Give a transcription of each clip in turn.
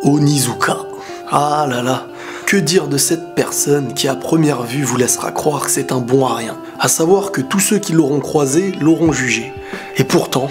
Onizuka. Ah là là, que dire de cette personne qui à première vue vous laissera croire que c'est un bon à rien. À savoir que tous ceux qui l'auront croisé l'auront jugé. Et pourtant,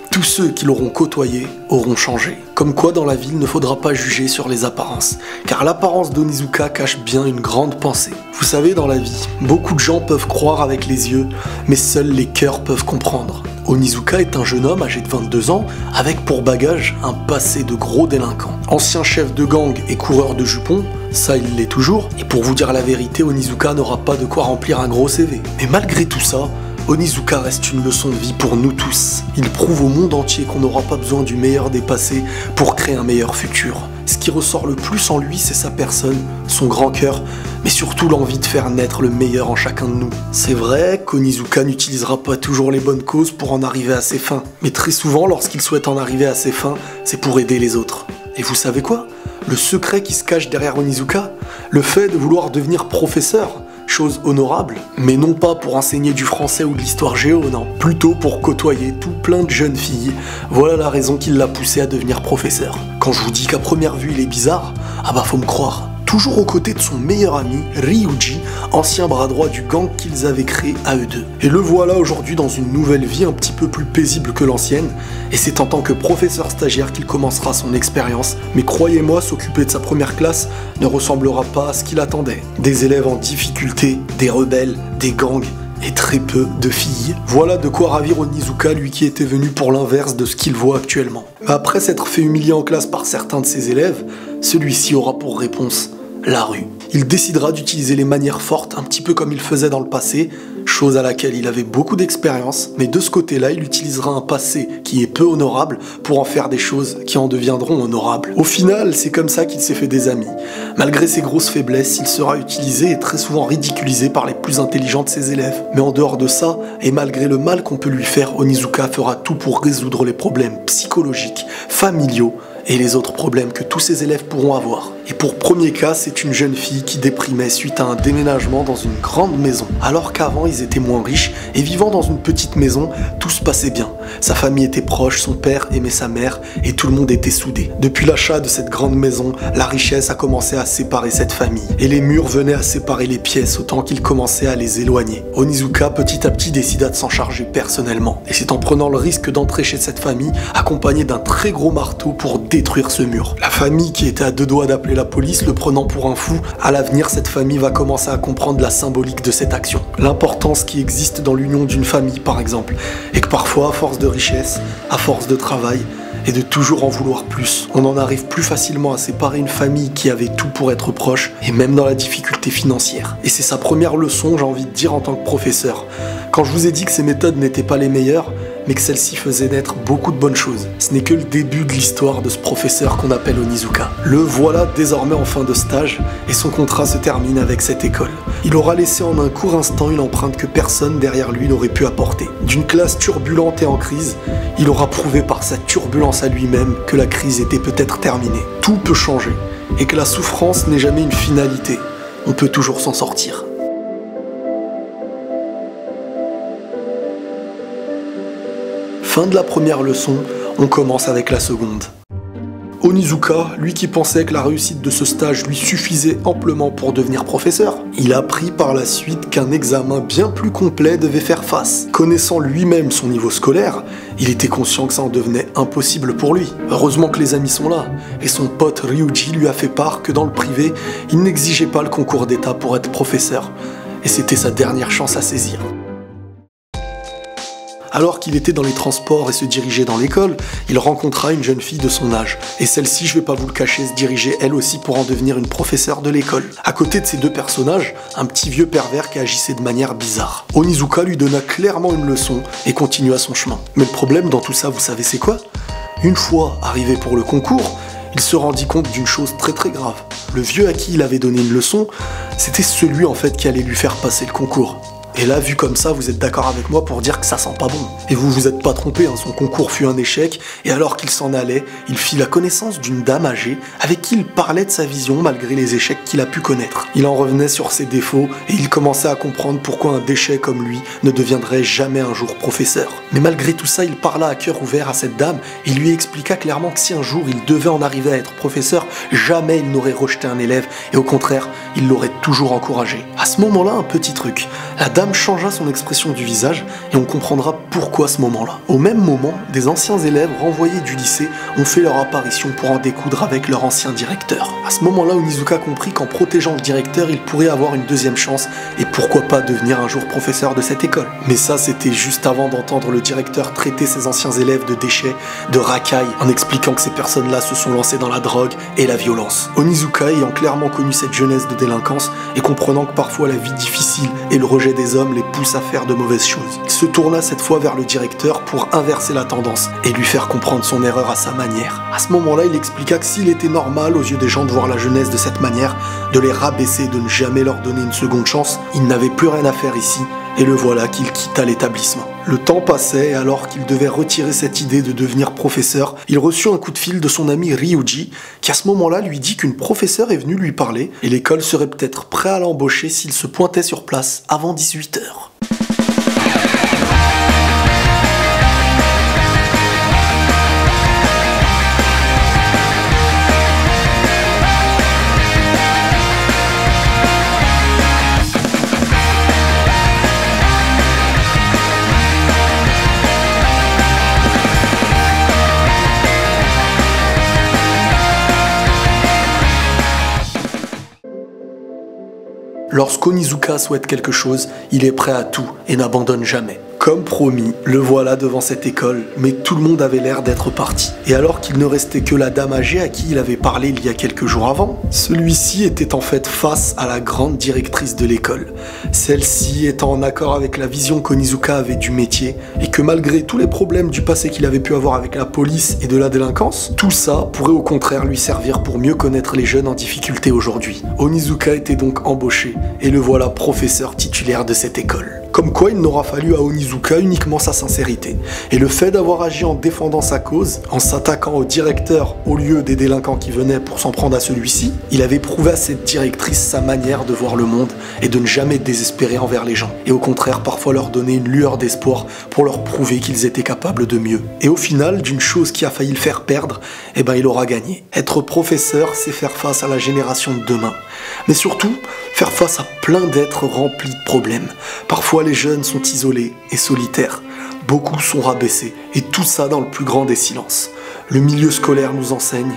tous ceux qui l'auront côtoyé auront changé. Comme quoi dans la vie il ne faudra pas juger sur les apparences, car l'apparence d'Onizuka cache bien une grande pensée. Vous savez, dans la vie, beaucoup de gens peuvent croire avec les yeux, mais seuls les cœurs peuvent comprendre. Onizuka est un jeune homme âgé de 22 ans, avec pour bagage un passé de gros délinquant. Ancien chef de gang et coureur de jupons, ça il l'est toujours, et pour vous dire la vérité, Onizuka n'aura pas de quoi remplir un gros CV. Mais malgré tout ça, Onizuka reste une leçon de vie pour nous tous. Il prouve au monde entier qu'on n'aura pas besoin du meilleur des passés pour créer un meilleur futur. Ce qui ressort le plus en lui, c'est sa personne, son grand cœur, mais surtout l'envie de faire naître le meilleur en chacun de nous. C'est vrai qu'Onizuka n'utilisera pas toujours les bonnes causes pour en arriver à ses fins, mais très souvent, lorsqu'il souhaite en arriver à ses fins, c'est pour aider les autres. Et vous savez quoi? Le secret qui se cache derrière Onizuka? Le fait de vouloir devenir professeur. Chose honorable, mais non pas pour enseigner du français ou de l'histoire géo, non. Plutôt pour côtoyer tout plein de jeunes filles. Voilà la raison qui l'a poussé à devenir professeur. Quand je vous dis qu'à première vue il est bizarre, ah bah faut me croire. Toujours aux côtés de son meilleur ami, Ryuji, ancien bras droit du gang qu'ils avaient créé à eux deux. Et le voilà aujourd'hui dans une nouvelle vie un petit peu plus paisible que l'ancienne, et c'est en tant que professeur stagiaire qu'il commencera son expérience, mais croyez-moi, s'occuper de sa première classe ne ressemblera pas à ce qu'il attendait. Des élèves en difficulté, des rebelles, des gangs, et très peu de filles. Voilà de quoi ravir Onizuka, lui qui était venu pour l'inverse de ce qu'il voit actuellement. Après s'être fait humilier en classe par certains de ses élèves, celui-ci aura pour réponse la rue. Il décidera d'utiliser les manières fortes, un petit peu comme il faisait dans le passé, chose à laquelle il avait beaucoup d'expérience, mais de ce côté-là, il utilisera un passé qui est peu honorable pour en faire des choses qui en deviendront honorables. Au final, c'est comme ça qu'il s'est fait des amis. Malgré ses grosses faiblesses, il sera utilisé et très souvent ridiculisé par les plus intelligents de ses élèves. Mais en dehors de ça, et malgré le mal qu'on peut lui faire, Onizuka fera tout pour résoudre les problèmes psychologiques, familiaux, et les autres problèmes que tous ses élèves pourront avoir. Et pour premier cas, c'est une jeune fille qui déprimait suite à un déménagement dans une grande maison. Alors qu'avant, ils étaient moins riches et vivant dans une petite maison, tout se passait bien. Sa famille était proche, son père aimait sa mère et tout le monde était soudé. Depuis l'achat de cette grande maison, la richesse a commencé à séparer cette famille. Et les murs venaient à séparer les pièces autant qu'ils commençaient à les éloigner. Onizuka, petit à petit, décida de s'en charger personnellement. Et c'est en prenant le risque d'entrer chez cette famille, accompagné d'un très gros marteau pour détruire ce mur. La famille qui était à deux doigts d'appeler la police, le prenant pour un fou, à l'avenir cette famille va commencer à comprendre la symbolique de cette action. L'importance qui existe dans l'union d'une famille par exemple, et que parfois à force de richesse, à force de travail, et de toujours en vouloir plus, on en arrive plus facilement à séparer une famille qui avait tout pour être proche, et même dans la difficulté financière. Et c'est sa première leçon, j'ai envie de dire, en tant que professeur. Quand je vous ai dit que ces méthodes n'étaient pas les meilleures, mais que celle-ci faisait naître beaucoup de bonnes choses. Ce n'est que le début de l'histoire de ce professeur qu'on appelle Onizuka. Le voilà désormais en fin de stage, et son contrat se termine avec cette école. Il aura laissé en un court instant une empreinte que personne derrière lui n'aurait pu apporter. D'une classe turbulente et en crise, il aura prouvé par sa turbulence à lui-même que la crise était peut-être terminée. Tout peut changer, et que la souffrance n'est jamais une finalité. On peut toujours s'en sortir. Fin de la première leçon, on commence avec la seconde. Onizuka, lui qui pensait que la réussite de ce stage lui suffisait amplement pour devenir professeur, il a appris par la suite qu'un examen bien plus complet devait faire face. Connaissant lui-même son niveau scolaire, il était conscient que ça en devenait impossible pour lui. Heureusement que les amis sont là, et son pote Ryuji lui a fait part que dans le privé, il n'exigeait pas le concours d'état pour être professeur, et c'était sa dernière chance à saisir. Alors qu'il était dans les transports et se dirigeait dans l'école, il rencontra une jeune fille de son âge. Et celle-ci, je vais pas vous le cacher, se dirigeait elle aussi pour en devenir une professeure de l'école. À côté de ces deux personnages, un petit vieux pervers qui agissait de manière bizarre. Onizuka lui donna clairement une leçon et continua son chemin. Mais le problème dans tout ça, vous savez c'est quoi? Une fois arrivé pour le concours, il se rendit compte d'une chose très très grave. Le vieux à qui il avait donné une leçon, c'était celui en fait qui allait lui faire passer le concours. Et là, vu comme ça, vous êtes d'accord avec moi pour dire que ça sent pas bon. Et vous vous êtes pas trompé, son concours fut un échec, et alors qu'il s'en allait, il fit la connaissance d'une dame âgée avec qui il parlait de sa vision malgré les échecs qu'il a pu connaître. Il en revenait sur ses défauts, et il commençait à comprendre pourquoi un déchet comme lui ne deviendrait jamais un jour professeur. Mais malgré tout ça, il parla à cœur ouvert à cette dame, et lui expliqua clairement que si un jour il devait en arriver à être professeur, jamais il n'aurait rejeté un élève, et au contraire, il l'aurait toujours encouragé. À ce moment-là, un petit truc. La dame changea son expression du visage et on comprendra pourquoi à ce moment-là. Au même moment, des anciens élèves renvoyés du lycée ont fait leur apparition pour en découdre avec leur ancien directeur. À ce moment-là, Onizuka comprit qu'en protégeant le directeur, il pourrait avoir une deuxième chance et pourquoi pas devenir un jour professeur de cette école. Mais ça, c'était juste avant d'entendre le directeur traiter ses anciens élèves de déchets, de racailles, en expliquant que ces personnes-là se sont lancées dans la drogue et la violence. Onizuka, ayant clairement connu cette jeunesse de délinquance et comprenant que parfois la vie difficile et le rejet des hommes les poussent à faire de mauvaises choses, il se tourna cette fois vers le directeur pour inverser la tendance et lui faire comprendre son erreur à sa manière. À ce moment-là, il expliqua que s'il était normal aux yeux des gens de voir la jeunesse de cette manière, de les rabaisser, de ne jamais leur donner une seconde chance, il n'avait plus rien à faire ici, et le voilà qu'il quitta l'établissement. Le temps passait et alors qu'il devait retirer cette idée de devenir professeur, il reçut un coup de fil de son ami Ryuji qui à ce moment-là lui dit qu'une professeure est venue lui parler et l'école serait peut-être prête à l'embaucher s'il se pointait sur place avant 18 h. Lorsqu'Onizuka souhaite quelque chose, il est prêt à tout et n'abandonne jamais. Comme promis, le voilà devant cette école, mais tout le monde avait l'air d'être parti. Et alors qu'il ne restait que la dame âgée à qui il avait parlé il y a quelques jours avant, celui-ci était en fait face à la grande directrice de l'école. Celle-ci étant en accord avec la vision qu'Onizuka avait du métier, et que malgré tous les problèmes du passé qu'il avait pu avoir avec la police et de la délinquance, tout ça pourrait au contraire lui servir pour mieux connaître les jeunes en difficulté aujourd'hui. Onizuka était donc embauché, et le voilà professeur titulaire de cette école. Comme quoi il n'aura fallu à Onizuka uniquement sa sincérité. Et le fait d'avoir agi en défendant sa cause, en s'attaquant au directeur au lieu des délinquants qui venaient pour s'en prendre à celui-ci, il avait prouvé à cette directrice sa manière de voir le monde et de ne jamais désespérer envers les gens. Et au contraire parfois leur donner une lueur d'espoir pour leur prouver qu'ils étaient capables de mieux. Et au final, d'une chose qui a failli le faire perdre, il aura gagné. Être professeur, c'est faire face à la génération de demain. Mais surtout, faire face à plein d'êtres remplis de problèmes. Parfois les jeunes sont isolés et solitaires, beaucoup sont rabaissés, et tout ça dans le plus grand des silences. Le milieu scolaire nous enseigne,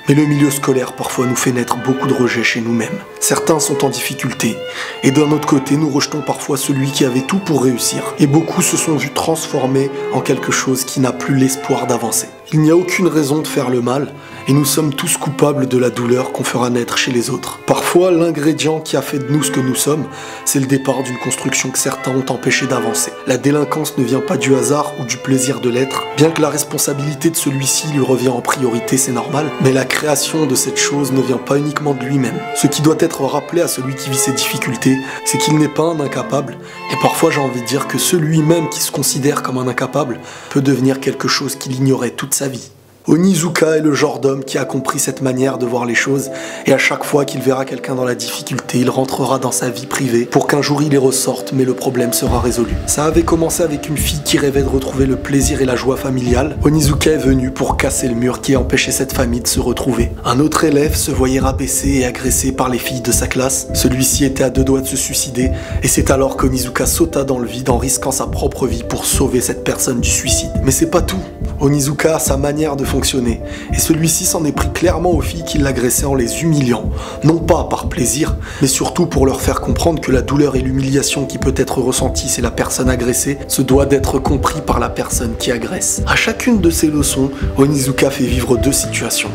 mais le milieu scolaire parfois nous fait naître beaucoup de rejets chez nous-mêmes. Certains sont en difficulté, et d'un autre côté nous rejetons parfois celui qui avait tout pour réussir, et beaucoup se sont vus transformés en quelque chose qui n'a plus l'espoir d'avancer. Il n'y a aucune raison de faire le mal, et nous sommes tous coupables de la douleur qu'on fera naître chez les autres. Parfois, l'ingrédient qui a fait de nous ce que nous sommes, c'est le départ d'une construction que certains ont empêché d'avancer. La délinquance ne vient pas du hasard ou du plaisir de l'être, bien que la responsabilité de celui-ci lui revient en priorité, c'est normal, mais la création de cette chose ne vient pas uniquement de lui-même. Ce qui doit être rappelé à celui qui vit ses difficultés, c'est qu'il n'est pas un incapable, et parfois j'ai envie de dire que celui-même qui se considère comme un incapable peut devenir quelque chose qu'il ignorait toute sa vie. Onizuka est le genre d'homme qui a compris cette manière de voir les choses et à chaque fois qu'il verra quelqu'un dans la difficulté, il rentrera dans sa vie privée pour qu'un jour il y ressorte mais le problème sera résolu. Ça avait commencé avec une fille qui rêvait de retrouver le plaisir et la joie familiale. Onizuka est venu pour casser le mur qui empêchait cette famille de se retrouver. Un autre élève se voyait rabaissé et agressé par les filles de sa classe. Celui-ci était à deux doigts de se suicider et c'est alors qu'Onizuka sauta dans le vide en risquant sa propre vie pour sauver cette personne du suicide. Mais c'est pas tout. Onizuka a sa manière de fonctionner, et celui-ci s'en est pris clairement aux filles qui l'agressaient en les humiliant, non pas par plaisir, mais surtout pour leur faire comprendre que la douleur et l'humiliation qui peut être ressentie chez la personne agressée se doit d'être compris par la personne qui agresse. À chacune de ces leçons, Onizuka fait vivre deux situations.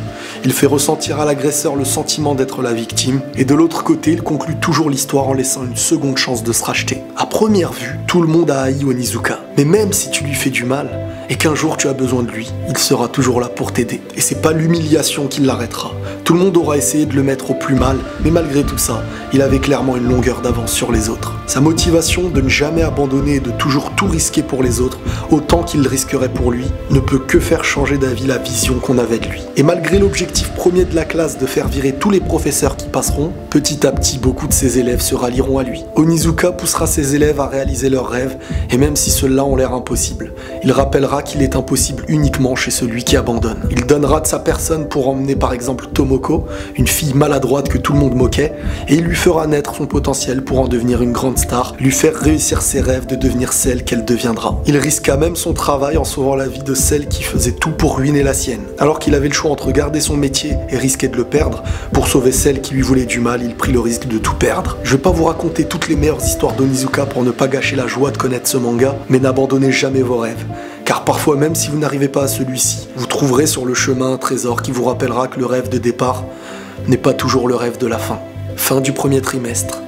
Il fait ressentir à l'agresseur le sentiment d'être la victime, et de l'autre côté, il conclut toujours l'histoire en laissant une seconde chance de se racheter. À première vue, tout le monde a haï Onizuka, mais même si tu lui fais du mal, et qu'un jour tu as besoin de lui, il sera toujours là pour t'aider. Et c'est pas l'humiliation qui l'arrêtera. Tout le monde aura essayé de le mettre au plus mal, mais malgré tout ça, il avait clairement une longueur d'avance sur les autres. Sa motivation de ne jamais abandonner et de toujours tout risquer pour les autres, autant qu'il risquerait pour lui, ne peut que faire changer d'avis la vision qu'on avait de lui. Et malgré l'objectif premier de la classe de faire virer tous les professeurs qui passeront, petit à petit, beaucoup de ses élèves se rallieront à lui. Onizuka poussera ses élèves à réaliser leurs rêves, et même si ceux-là ont l'air impossibles, il rappellera qu'il est impossible uniquement chez celui qui abandonne. Il donnera de sa personne pour emmener par exemple Tomoko, une fille maladroite que tout le monde moquait, et il lui fera naître son potentiel pour en devenir une grande star, lui faire réussir ses rêves de devenir celle qu'elle deviendra. Il risqua même son travail en sauvant la vie de celle qui faisait tout pour ruiner la sienne. Alors qu'il avait le choix entre garder son métier et risquer de le perdre, pour sauver celle qui lui voulait du mal, il prit le risque de tout perdre. Je vais pas vous raconter toutes les meilleures histoires d'Onizuka pour ne pas gâcher la joie de connaître ce manga, mais n'abandonnez jamais vos rêves. Car parfois, même si vous n'arrivez pas à celui-ci, vous trouverez sur le chemin un trésor qui vous rappellera que le rêve de départ n'est pas toujours le rêve de la fin. Fin du premier trimestre.